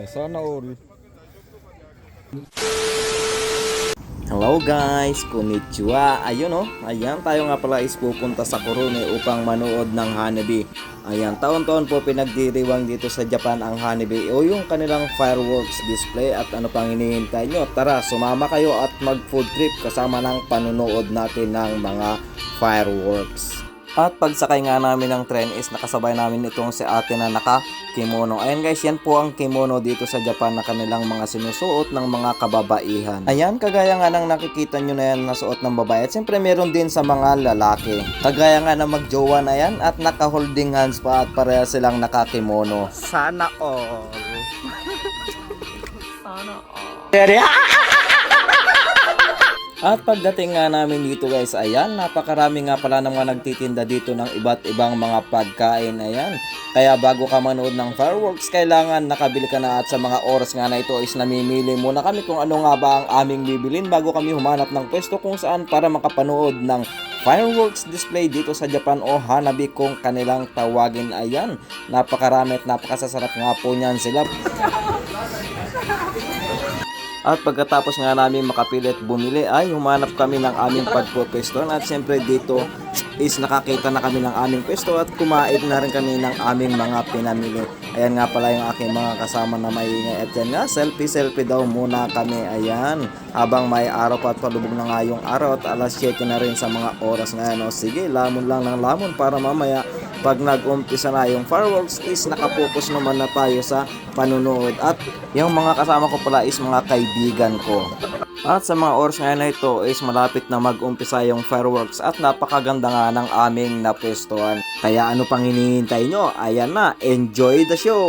Sana all. Hello guys, konnichiwa. Ayun oh, ayan tayo nga pala is pupunta sa Korone upang manood ng Hanabi. Ayan, taon-taon po pinagdiriwang dito sa Japan ang Hanabi o yung kanilang fireworks display. At ano pang hinihintay nyo? Tara, sumama kayo at mag food trip kasama ng panunood natin ng mga fireworks. At pagsakay nga namin ng tren is nakasabay namin itong si ate na naka-kimono. Ayan guys, yan po ang kimono dito sa Japan na kanilang mga sinusuot ng mga kababaihan. Ayan, kagaya nga ng nakikita nyo na yan na suot ng babae. At siyempre meron din sa mga lalaki. Kagaya nga na magjowa na yan at naka-holding hands pa at pareha silang naka-kimono. Sana all. Sana all. At pagdating nga namin dito guys, ayan, napakarami nga pala ng mga nagtitinda dito ng iba't ibang mga pagkain, ayan. Kaya bago ka manood ng fireworks, kailangan nakabili ka na at sa mga oras nga na ito is namimili muna kami kung ano nga ba ang aming bibilin bago kami humanap ng pwesto kung saan para makapanood ng fireworks display dito sa Japan o Hanabi kung kanilang tawagin, ayan. Napakarami at napakasasarap nga po niyan sila. At pagkatapos nga namin makapilit bumili ay humanap kami ng aming pagpupwesto at siyempre dito is nakakita na kami ng aming pwesto at kumain na rin kami ng aming mga pinamili. Ayan nga pala yung aking mga kasama na maingay at yan nga selfie daw muna kami, ayan, habang may araw pa at palubog na nga yung araw at alas 7 na rin sa mga oras na yan. O sige, lamon lang ng lamon para mamaya pag nag-umpisa na yung fireworks is nakapokus naman na tayo sa panunood. At yung mga kasama ko pala is mga kaibigan ko. At sa mga oras ngayon na ito is malapit na mag-umpisa yung fireworks at napakaganda nga ng aming napwestuhan. Kaya ano pang hinihintay nyo? Ayan na, enjoy the show!